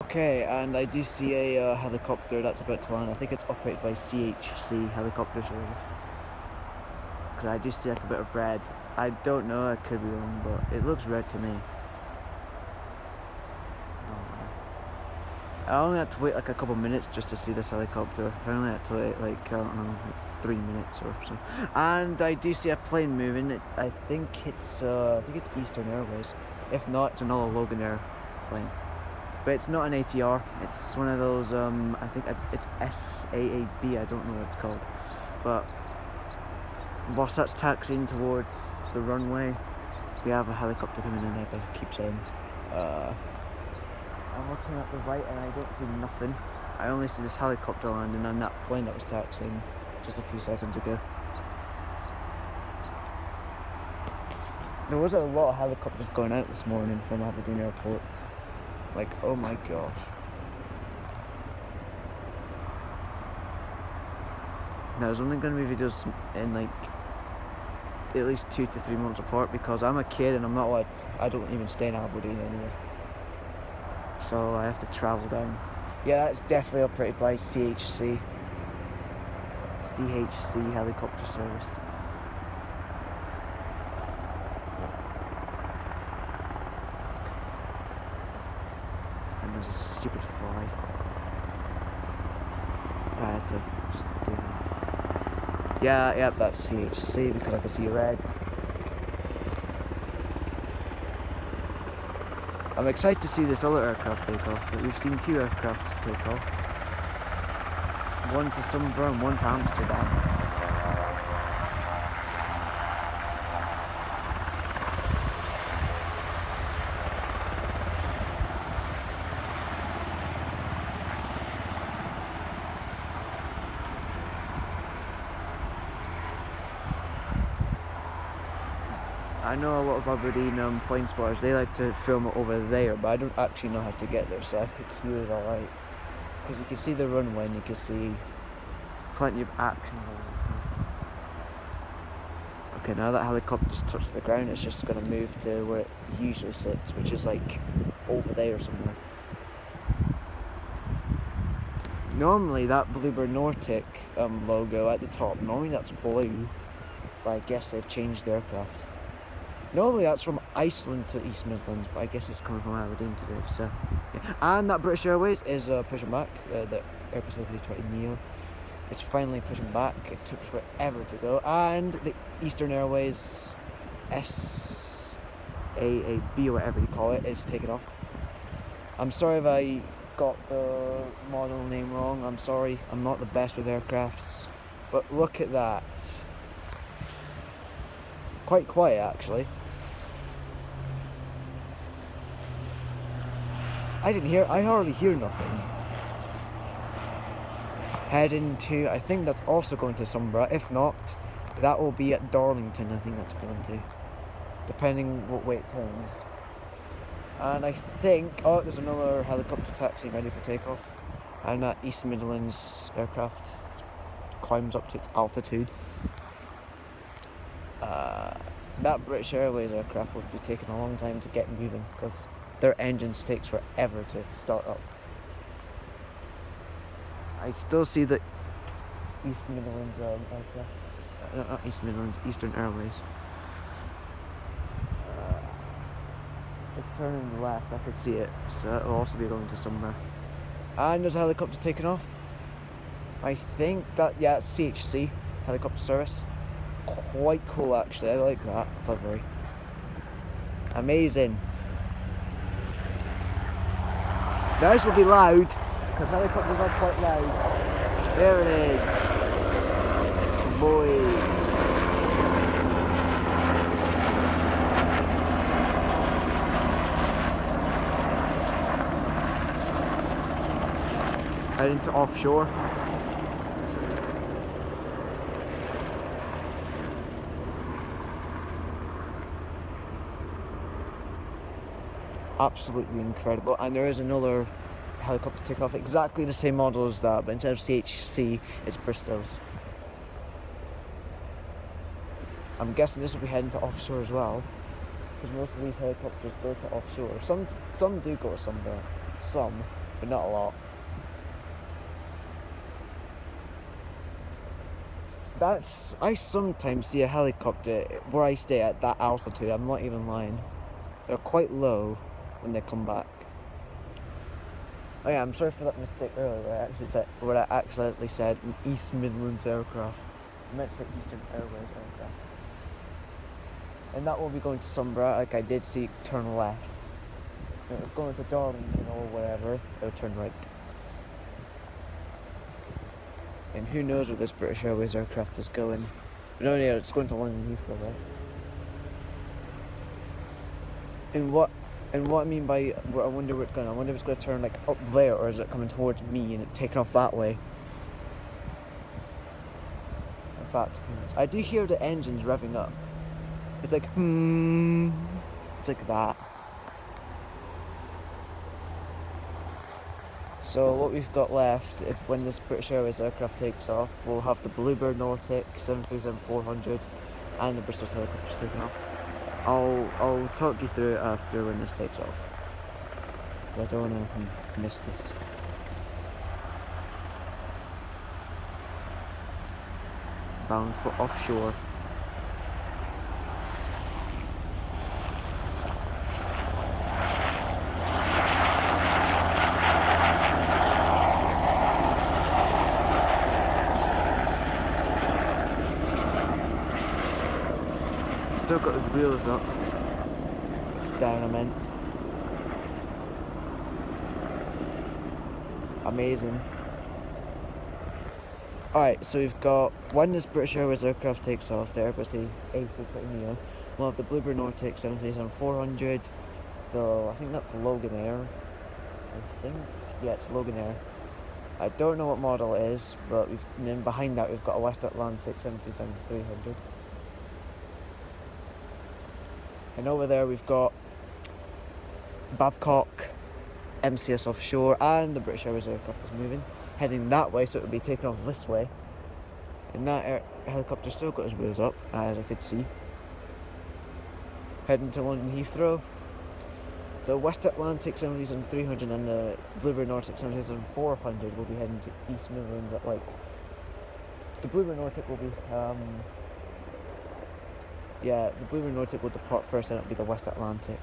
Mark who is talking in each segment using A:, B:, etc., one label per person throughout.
A: Okay, and I do see a helicopter that's about to land. I think it's operated by CHC helicopter service. Because I do see like a bit of red. I don't know, I could be wrong, but it looks red to me. I only had to wait like a couple minutes just to see this helicopter. I only had to wait like, I don't know, like 3 minutes or so. And I do see a plane moving. I think it's Eastern Airways. If not, it's another Logan Air plane. But it's not an ATR, it's one of those, I think it's SAAB, I don't know what it's called. But whilst that's taxiing towards the runway, we have a helicopter coming in, like I keep saying. I'm looking at the right and I don't see nothing. I only see this helicopter landing on that plane that was taxiing just a few seconds ago. There was a lot of helicopters going out this morning from Aberdeen Airport. Like, oh my gosh. Now, there's only going to be videos in like at least 2 to 3 months apart because I'm a kid and I'm not allowed, I don't even stay in Aberdeen anymore. So I have to travel down. Yeah, that's definitely operated by CHC. It's DHC helicopter service. And there's a stupid fly. I had to just do that. Yeah, that's CHC because I can see red. I'm excited to see this other aircraft take off. We've seen 2 aircrafts take off. One to Sunburn and one to Amsterdam. I know a lot of Aberdeen plane spotters, they like to film it over there, but I don't actually know how to get there, so I think here is alright. Because you can see the runway and you can see plenty of action going on. Okay, now that helicopter's touched the ground, it's just going to move to where it usually sits, which is like over there somewhere. Normally that Bluebird Nordic logo at the top, normally that's blue, but I guess they've changed the aircraft. Normally that's from Iceland to East Midlands, but I guess it's coming from Aberdeen today, so yeah. And that British Airways is pushing back, the Airbus A320neo. It's finally pushing back, it took forever to go. And the Eastern Airways SAAB, or whatever you call it, is taking off. I'm sorry if I got the model name wrong, I'm sorry, I'm not the best with aircrafts. But look at that. Quite quiet actually. I hardly hear nothing. Heading to, I think that's also going to Sunburn. If not, that will be at Darlington, I think that's going to. Depending what way it turns. And I think, oh, there's another helicopter taxi ready for takeoff. And that East Midlands aircraft climbs up to its altitude. That British Airways aircraft would be taking a long time to get moving because their engines takes forever to start up. I still see the East Midlands aircraft. Not East Midlands, Eastern Airways. It's turning left, I could see it, so it will also be going to somewhere. And there's a helicopter taking off. I think that, yeah, it's CHC helicopter service. Quite cool actually, I like that livery. Amazing. Now this will be loud, because helicopters are quite loud. There it is. Boy. Heading to offshore. Absolutely incredible. And there is another helicopter takeoff, exactly the same model as that, but instead of CHC, it's Bristol's. I'm guessing this will be heading to offshore as well, because most of these helicopters go to offshore. Some do go somewhere, some, but not a lot. I sometimes see a helicopter where I stay at that altitude. I'm not even lying. They're quite low when they come back. Oh yeah, I'm sorry for that mistake earlier where I accidentally said an East Midlands aircraft. I meant to say Eastern Airways aircraft. And that will be going to Sunborough, like I did see turn left. And it was going to Darlington or whatever, it would turn right. And who knows where this British Airways aircraft is going. No, yeah, it's going to London Heathrow, right? And what I mean by, I wonder where it's going. I wonder if it's going to turn like up there, or is it coming towards me and it taking off that way? In fact, I do hear the engines revving up. It's like, it's like that. So what we've got left, when this British Airways aircraft takes off, we'll have the Bluebird Nordic 737-400 and the Bristol helicopters taking off. I'll talk you through it after when this takes off, because I don't want to miss this. Bound for offshore. Still got his wheels up. Down, I meant. Amazing. Alright, so we've got, when this British Airways aircraft takes off, the Airbus, the A320neo, we'll have the Bluebird Nordic 737-400, I think that's Loganair. I think, yeah, it's Loganair. I don't know what model it is, but and then behind that we've got a West Atlantic 737-300. And over there we've got Babcock, MCS offshore, and the British Airways aircraft is moving, heading that way, so it would be taken off this way. And that helicopter still got his wheels up, as I could see. Heading to London Heathrow. The West Atlantic 737-300 and the Bluebird Nordic 737-400 will be heading to East Midlands at the Bluebird Nordic will be the Bluebird Nordic will depart first, and it'll be the West Atlantic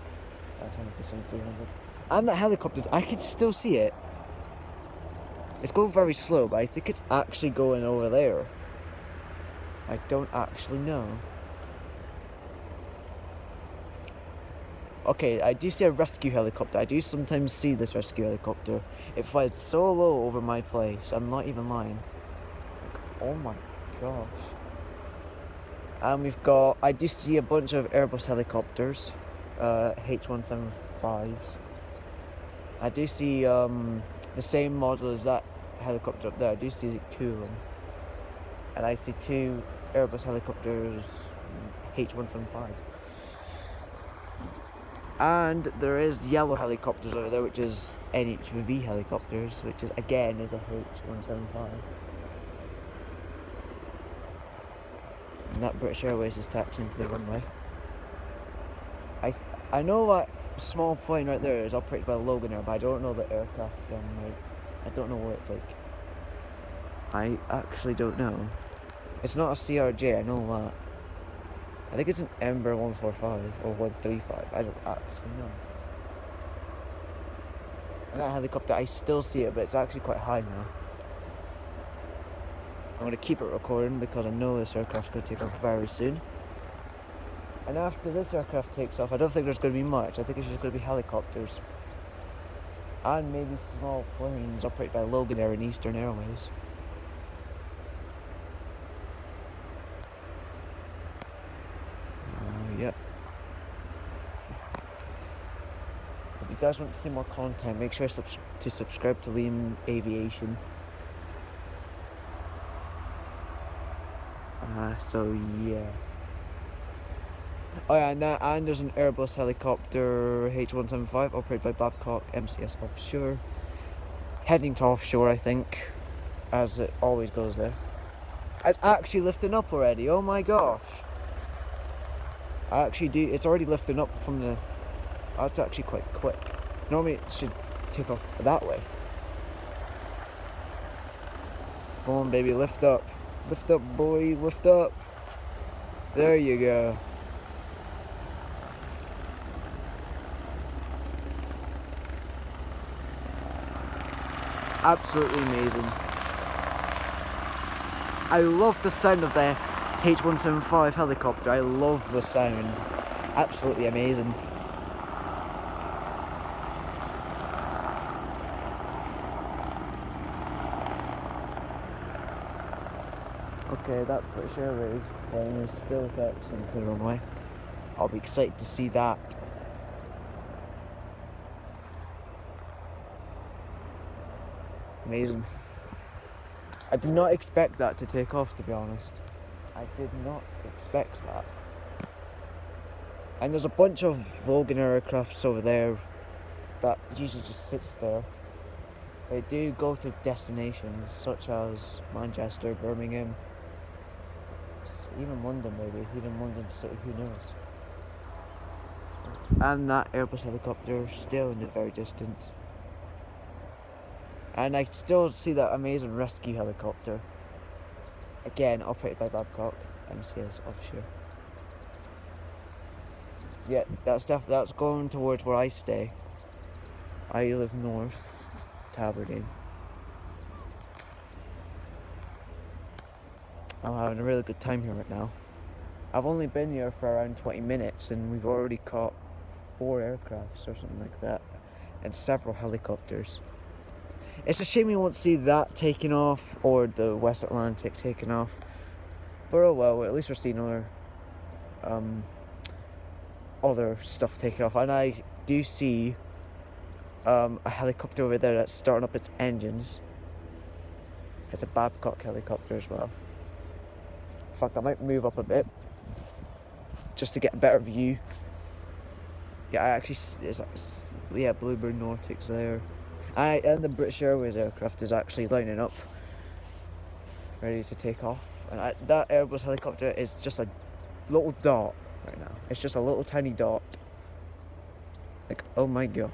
A: 737-300. And that helicopter, I can still see it. It's going very slow, but I think it's actually going over there. I don't actually know. Okay, I do see a rescue helicopter. I do sometimes see this rescue helicopter. It flies so low over my place. I'm not even lying. Oh my gosh. And I do see a bunch of Airbus helicopters, H175s. I do see the same model as that helicopter up there. I do see two of them. And I see two Airbus helicopters, H175. And there is yellow helicopters over there, which is NHVV helicopters, which is again is a H175. And that British Airways is taxiing to the runway. I know that small plane right there is operated by Loganair, but I don't know the aircraft. I don't know what it's like. I actually don't know. It's not a CRJ, I know that. I think it's an Ember 145 or 135. I don't actually know. And that helicopter, I still see it, but it's actually quite high now. I'm going to keep it recording because I know this aircraft's going to take off very soon. And after this aircraft takes off, I don't think there's going to be much. I think it's just going to be helicopters. And maybe small planes operated by Loganair and Eastern Airways. Yep. If you guys want to see more content, make sure to subscribe to Liam Aviation. So yeah. Oh yeah, and there's an Airbus helicopter H175 operated by Babcock MCS offshore, heading to offshore, I think, as it always goes there. It's actually lifting up already. Oh my gosh! It's already lifting up from the. That's actually quite quick. Normally it should take off that way. Come on, baby, lift up. Lift up, boy, lift up. There you go. Absolutely amazing. I love the sound of the H175 helicopter. I love the sound. Absolutely amazing. Okay, that British Airways plane is still taxiing to the runway. I'll be excited to see that. Amazing. I did not expect that to take off, to be honest. I did not expect that. And there's a bunch of Logan aircrafts over there that usually just sits there. They do go to destinations such as Manchester, Birmingham, even London maybe, even London City, who knows. And that Airbus helicopter still in the very distance. And I still see that amazing rescue helicopter. Again, operated by Babcock, MCS offshore. Yeah, that's going towards where I stay. I live north to Aberdeen. I'm having a really good time here right now. I've only been here for around 20 minutes and we've already caught 4 aircrafts or something like that, and several helicopters. It's a shame you won't see that taking off, or the West Atlantic taking off. But oh well, at least we're seeing other stuff taking off. And I do see a helicopter over there that's starting up its engines. It's a Babcock helicopter as well. In fact, I might move up a bit just to get a better view. Yeah, I actually, Bluebird Nautic's there. And the British Airways aircraft is actually lining up, ready to take off. And that Airbus helicopter is just a little dot right now. It's just a little tiny dot. Like, oh my gosh.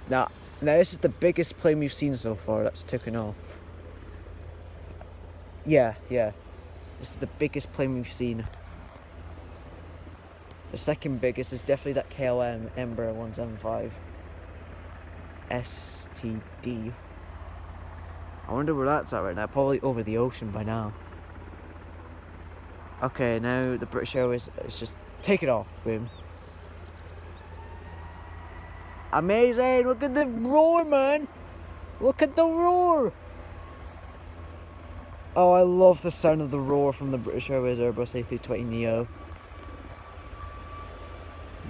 A: Now this is the biggest plane we've seen so far that's taken off. Yeah. This is the biggest plane we've seen. The second biggest is definitely that KLM Embraer 175 STD. I wonder where that's at right now. Probably over the ocean by now. Okay, now the British Airways is just take it off, boom. Amazing! Look at the roar, man! Look at the roar! Oh, I love the sound of the roar from the British Airways Airbus A320neo.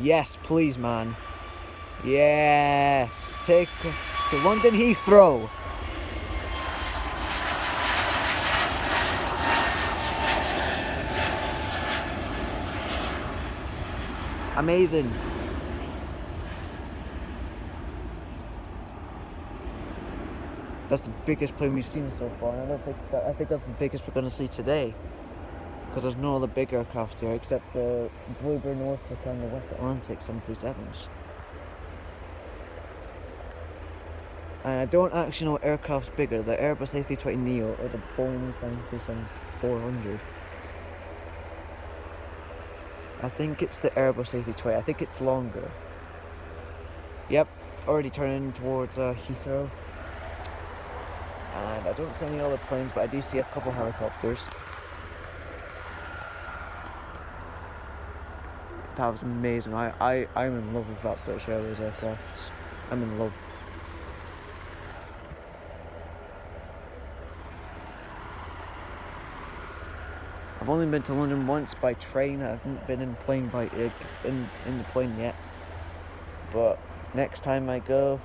A: Yes, please, man. Yes! Take to London Heathrow. Amazing. That's the biggest plane we've seen so far, and I think that's the biggest we're going to see today. Because there's no other big aircraft here except the Bluebird Nautic and the West Atlantic 737s. And I don't actually know what aircraft's bigger, the Airbus A320neo or the Boeing 737-400. I think it's the Airbus A320, I think it's longer. Yep, already turning towards Heathrow. And I don't see any other planes, but I do see a couple helicopters. That was amazing. I'm in love with that British Airways aircraft. I'm in love. I've only been to London once by train. I haven't been in plane in the plane yet. But next time I go,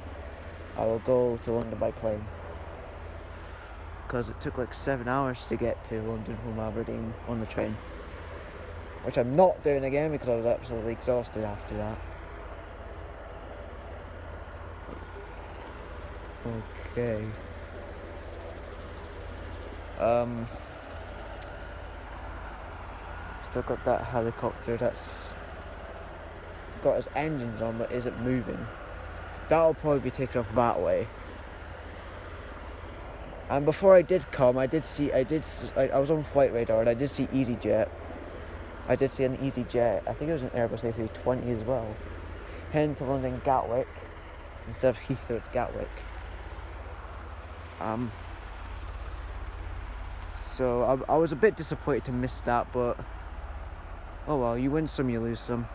A: I will go to London by plane. Because it took like 7 hours to get to London from Aberdeen on the train. Which I'm not doing again because I was absolutely exhausted after that. Okay. Still got that helicopter that's got its engines on but isn't moving. That'll probably be taken off that way. And before I did come, I was on flight radar and I did see EasyJet. I did see an EasyJet. I think it was an Airbus A320 as well. Heading to London Gatwick instead of Heathrow, it's Gatwick. So I was a bit disappointed to miss that, but oh well, you win some, you lose some.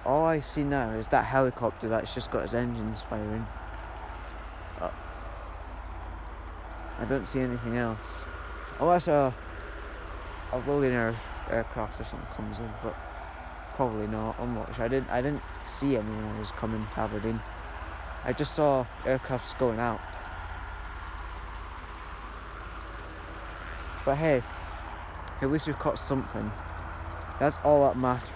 A: All I see now is that helicopter that's just got its engines firing. I don't see anything else. Unless a loading aircraft or something comes in, but probably not. I'm not sure. I didn't see anyone when I was coming to Aberdeen. I just saw aircrafts going out. But hey, at least we've caught something. That's all that matters.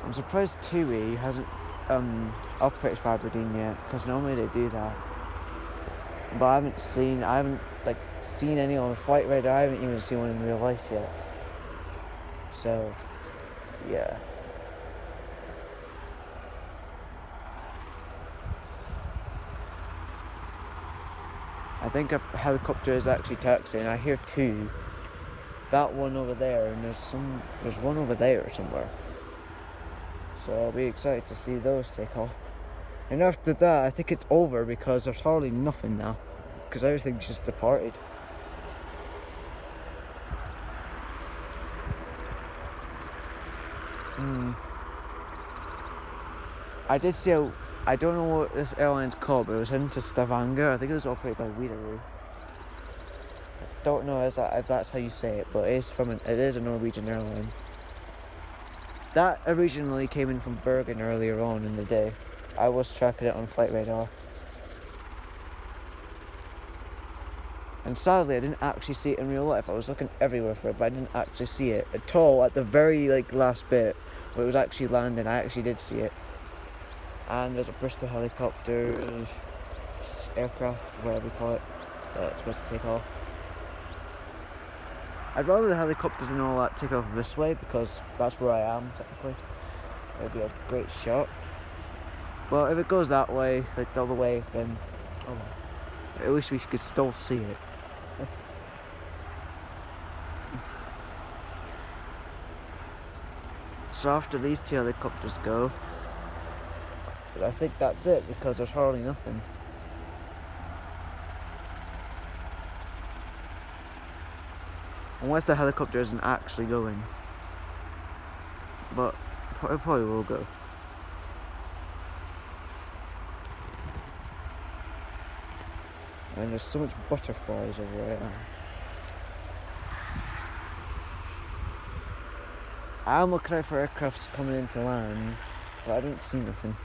A: I'm surprised TUI hasn't operated for Aberdeen yet, because normally they do that. But I haven't seen any on the flight radar. I haven't even seen one in real life yet. So, yeah. I think a helicopter is actually taxiing. I hear two. That one over there, and there's one over there somewhere. So I'll be excited to see those take off. And after that, I think it's over because there's hardly nothing now, because everything's just departed. I did see I don't know what this airline's called, but it was heading to Stavanger. I think it was operated by Widerøe. I don't know if that's how you say it, but it is a Norwegian airline. That originally came in from Bergen earlier on in the day. I was tracking it on flight radar. And sadly, I didn't actually see it in real life. I was looking everywhere for it, but I didn't actually see it at all. At the very last bit where it was actually landing, I actually did see it. And there's a Bristol helicopter, aircraft, whatever you call it, that's supposed to take off. I'd rather the helicopters and all that take off this way, because that's where I am, technically. It'd be a great shot. But if it goes that way, the other way, then oh well. At least we could still see it. So after these two helicopters go, I think that's it, because there's hardly nothing. Unless the helicopter isn't actually going. But it probably will go. And there's so much butterflies over right now. I am looking out for aircrafts coming into land, but I don't see nothing.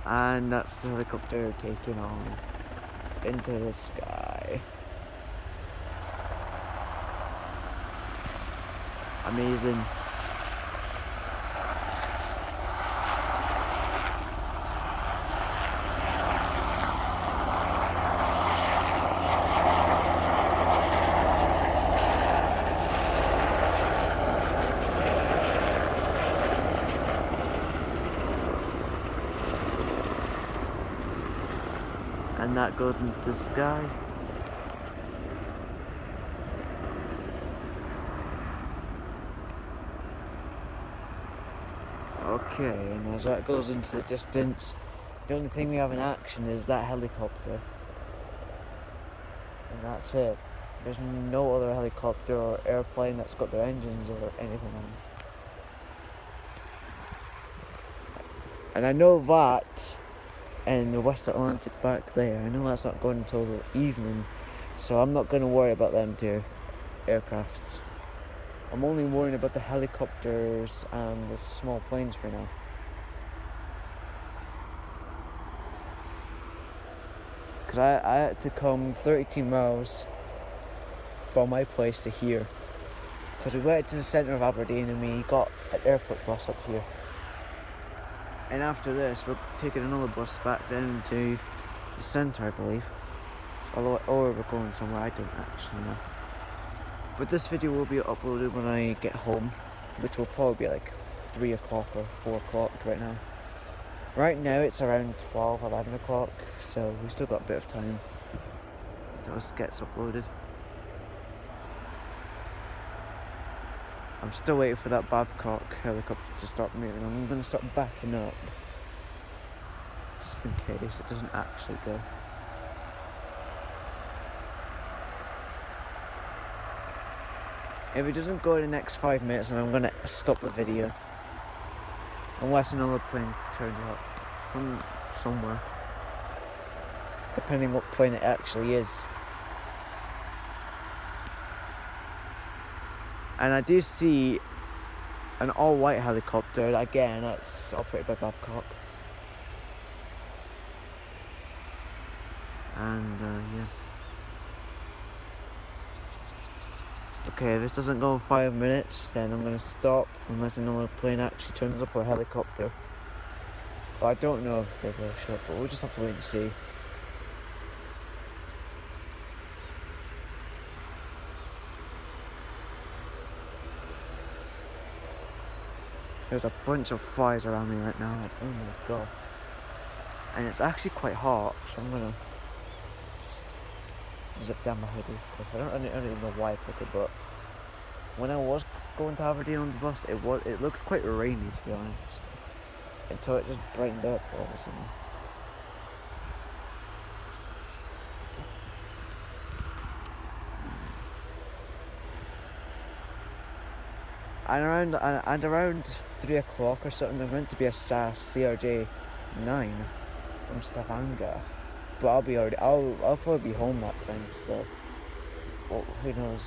A: And that's the helicopter taking on into the sky. Amazing. And that goes into the sky. Okay, and as that goes into the distance, the only thing we have in action is that helicopter. And that's it. There's no other helicopter or airplane that's got their engines or anything on. And I know that in the West Atlantic back there, I know that's not going until the evening, so I'm not going to worry about them two aircrafts. I'm only worrying about the helicopters and the small planes for now. Because I had to come 32 miles from my place to here. because we went to the centre of Aberdeen and we got an airport bus up here. And after this, we're taking another bus back down to the centre, I believe. Or we're going somewhere, I don't actually know. But this video will be uploaded when I get home, which will probably be like 3 o'clock or 4 o'clock right now. Right now it's around 12, 11 o'clock, so we've still got a bit of time until this gets uploaded. I'm still waiting for that Babcock helicopter to start moving. I'm going to start backing up, just in case it doesn't actually go. If it doesn't go in the next 5 minutes, then I'm going to stop the video. Unless another plane turns up from somewhere. Depending what plane it actually is. And I do see an all-white helicopter. Again, that's operated by Babcock. And yeah. Okay, if this doesn't go in 5 minutes, then I'm going to stop unless another plane actually turns up, or a helicopter. But I don't know if they will show up, but we'll just have to wait and see. There's a bunch of flies around me right now, like, oh my god. And it's actually quite hot, so I'm going to just zip down my hoodie, because I don't even know why I took it, but when I was going to Aberdeen on the bus, it looked quite rainy, to be honest, until it just brightened up all of a sudden. And around 3 o'clock or something, there's meant to be a SAS CRJ 9 from Stavanger. But I'll probably be home that time, so well, who knows.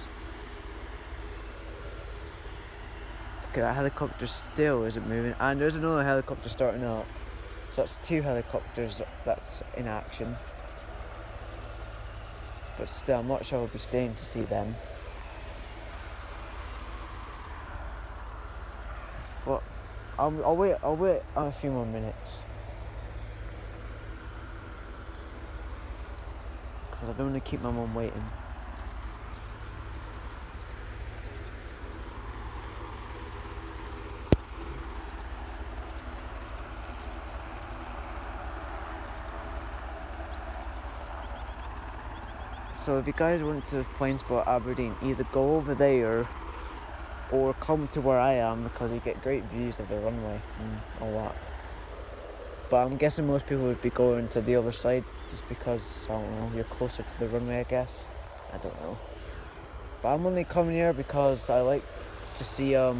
A: Okay, that helicopter still isn't moving, and there's another helicopter starting up. So that's 2 helicopters that's in action. But still, I'm not sure I'll be staying to see them. But I'll wait a few more minutes. I don't want to keep my mum waiting. So if you guys want to plane spot Aberdeen, either go over there or come to where I am, because you get great views of the runway and all that. But I'm guessing most people would be going to the other side, just because, I don't know, you're closer to the runway, I guess. I don't know. But I'm only coming here because I like to see all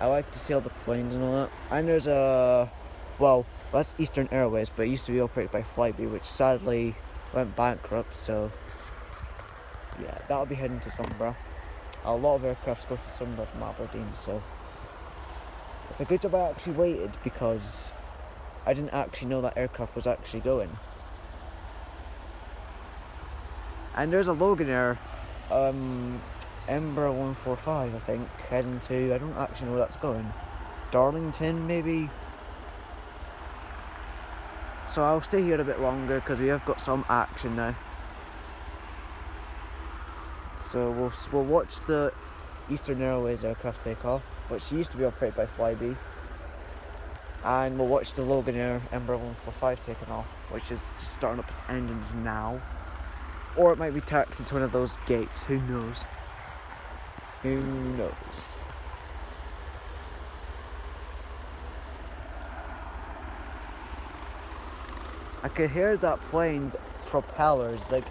A: the planes and all that. And there's well, that's Eastern Airways, but it used to be operated by Flybe, which sadly went bankrupt, so yeah, that'll be heading to Sunborough. A lot of aircrafts go to Sunborough from Aberdeen, so it's a good job I actually waited, because I didn't actually know that aircraft was actually going. And there's a Loganair, Embraer 145, I think, heading to, I don't actually know where that's going. Darlington, maybe? So I'll stay here a bit longer, because we have got some action now. So we'll watch the Eastern Airways aircraft take off, which used to be operated by Flybe. And we'll watch the Loganair Embraer 145 taking off, which is just starting up its engines now. Or it might be taxied to one of those gates, who knows? Who knows? I could hear that plane's propellers, like,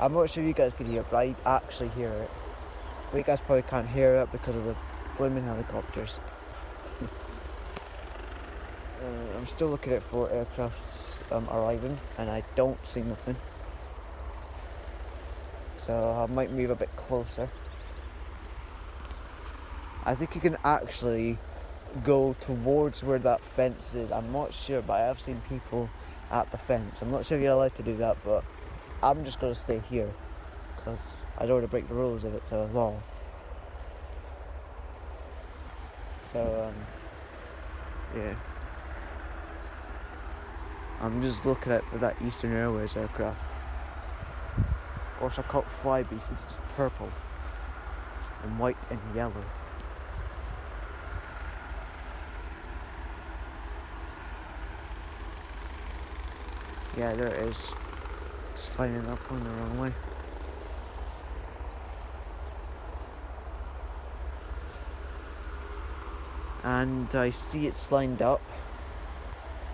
A: I'm not sure if you guys could hear it, but I actually hear it. But you guys probably can't hear it because of the blooming helicopters. I'm still looking at 4 aircrafts arriving, and I don't see nothing. So I might move a bit closer. I think you can actually go towards where that fence is. I'm not sure, but I have seen people at the fence. I'm not sure if you're allowed to do that, but I'm just going to stay here, because I don't want to break the rules if it's a law. So, yeah. I'm just looking out for that Eastern Airways aircraft. Also called Flybeast, it's purple and white and yellow. Yeah, there it is. Just flying up on the wrong way. And I see it's lined up.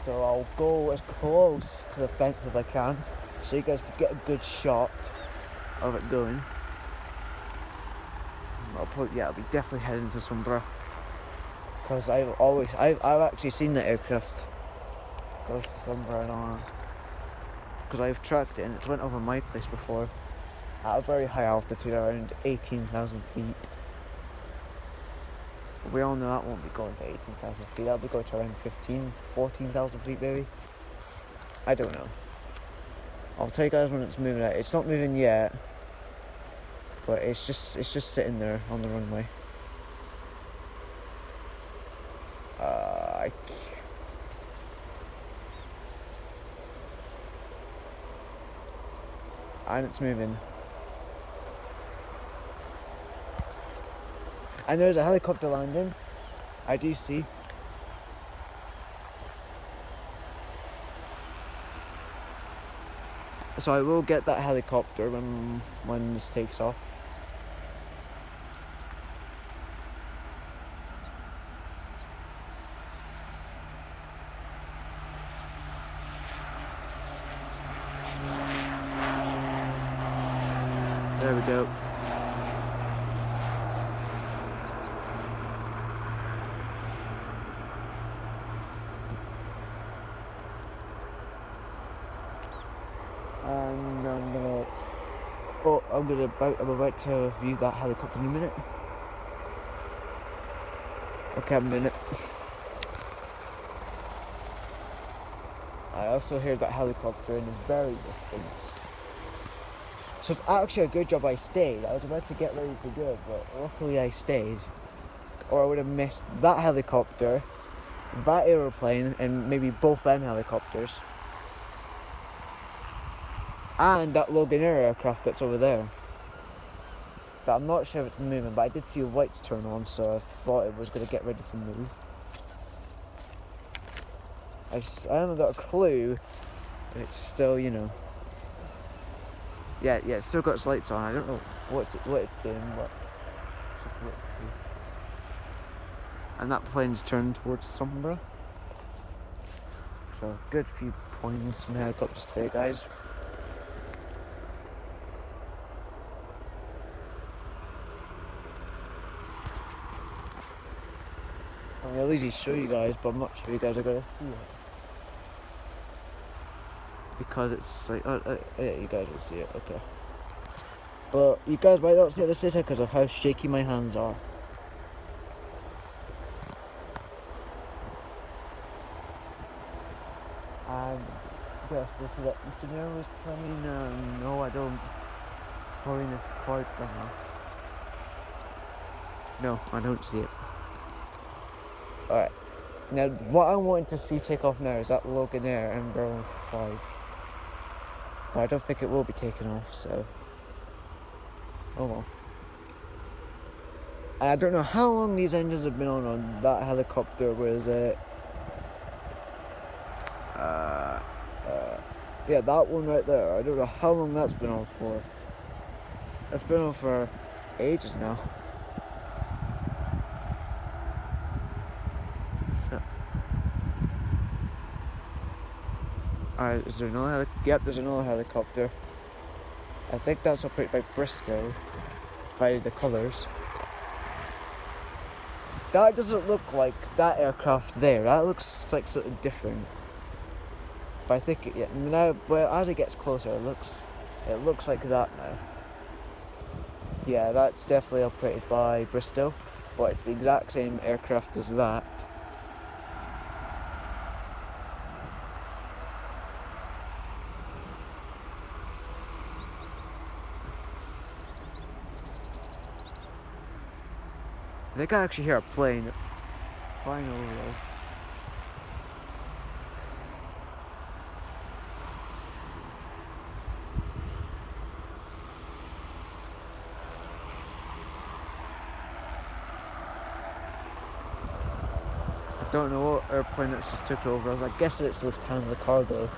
A: So I'll go as close to the fence as I can so you guys can get a good shot of it going. I'll be definitely heading to Sombra. Because I've actually seen the aircraft go to Sombra and on. Because I've tracked it and it went over my place before at a very high altitude, around 18,000 feet. But we all know that won't be going to 18,000 feet, that'll be going to around 14,000 feet maybe. I don't know. I'll tell you guys when it's moving out. It's not moving yet, but it's just sitting there on the runway. And it's moving. And there's a helicopter landing. I do see. So I will get that helicopter when this takes off. There we go. And I'm about to view that helicopter in a minute. Okay, I'm in it. I also hear that helicopter in the very distance. So it's actually a good job I stayed. I was about to get ready to go, but luckily I stayed. Or I would have missed that helicopter, that aeroplane, and maybe both them helicopters. And that Logan Air aircraft that's over there. But I'm not sure if it's moving, but I did see lights turn on, so I thought it was going to get ready to move. I haven't got a clue. It's still, you know. Yeah, it's still got its lights on. I don't know what it's doing, but let's see. And that plane's turned towards Sombra. So good few points and helicopters today, guys. I mean, I'll easily show you guys, but I'm not sure you guys are going to see it. Because it's like, yeah, you guys will see it, okay. But you guys might not see it at the same time because of how shaky my hands are. And just see that Mr. Nero is playing, no I don't. It's probably in this cloud somewhere. No, I don't see it. Alright. Now, what I'm wanting to see take off now is that Logan Air and Berlin for 5. But I don't think it will be taken off, so. Oh well. And I don't know how long these engines have been on that helicopter. Was it? Yeah, that one right there. I don't know how long that's been on for. It's been on for ages now. So. Alright, is there another helicopter? Yep, there's another helicopter. I think that's operated by Bristol, by the colours. That doesn't look like that aircraft there. That looks like something different. But I think now, but as it gets closer, it looks like that now. Yeah, that's definitely operated by Bristol, but it's the exact same aircraft as that. I think I actually hear a plane. flying over us. I don't know what airplane that's just took over us. I guess it's Lufthansa cargo.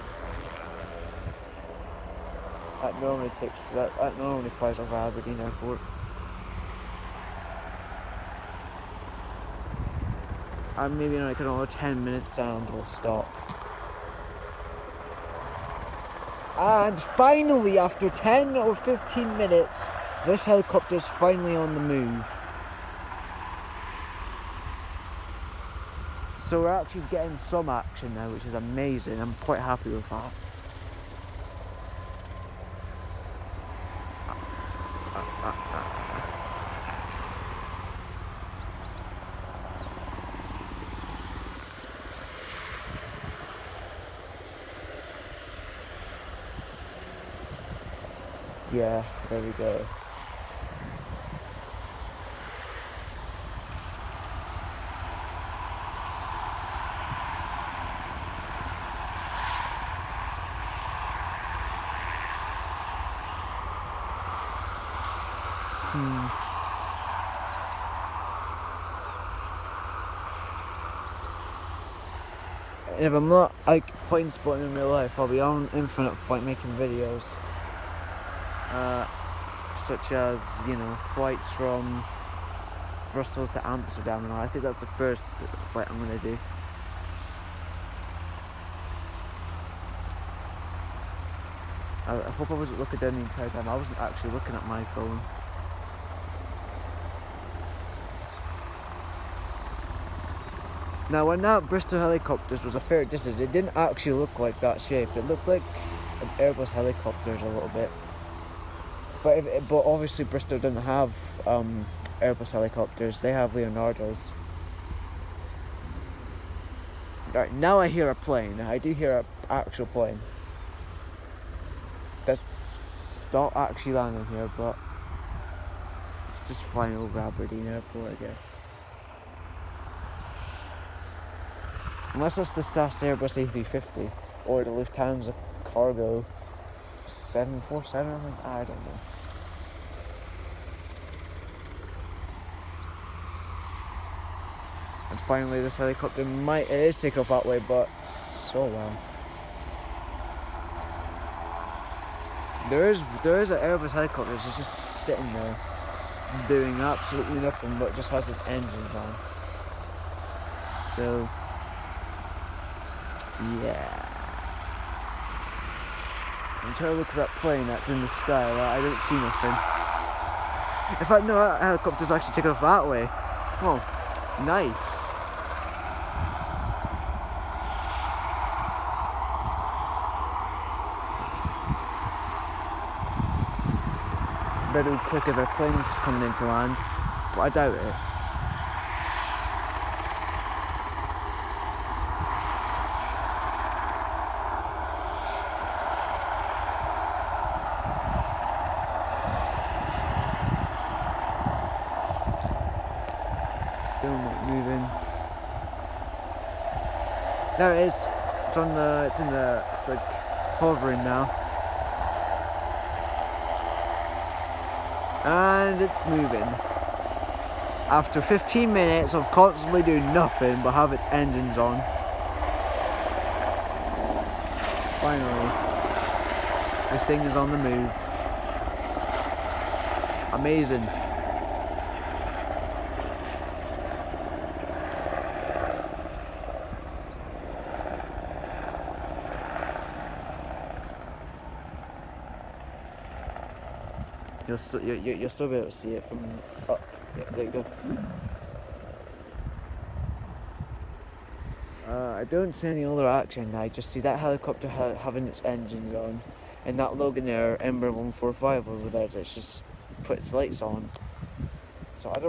A: That normally flies over Aberdeen Airport. And maybe in like another 10 minutes and we'll stop. And finally, after 10 or 15 minutes, this helicopter's finally on the move. So we're actually getting some action now, which is amazing. I'm quite happy with that. Yeah, there we go. And if I'm not like plane spotting in real life, I'll be on Infinite Flight making videos. Such as, you know, flights from Brussels to Amsterdam and all. I think that's the first flight I'm going to do. I hope I wasn't looking down the entire time. I wasn't actually looking at my phone. Now when that Bristol helicopters was a fair distance, it didn't actually look like that shape. It looked like an Airbus helicopters a little bit. But obviously Bristol didn't have Airbus helicopters, they have Leonardo's. Right, now I hear a plane. I do hear an actual plane. That's not actually landing here, but it's just flying over Aberdeen Airport, I guess. Unless that's the SAS Airbus A350 or the Lufthansa cargo 747, I think. I don't know. And finally, this helicopter it is take off that way, but so well. There is an Airbus helicopter that's just sitting there, doing absolutely nothing, but just has its engines on. So, yeah. I'm trying to look for that plane that's in the sky, but I don't see nothing. In fact, no, that helicopter's actually taken off that way. Oh, nice. Better be quick if a plane's coming in to land, but I doubt it. Still not moving. There it is. It's like hovering now. And it's moving. After 15 minutes of constantly doing nothing but have its engines on. Finally, this thing is on the move. Amazing. You'll still be able to see it from up. Yeah, there you go. I don't see any other action. I just see that helicopter having its engines on, and that Logan Air Embraer 145 over there that's just put its lights on. So I don't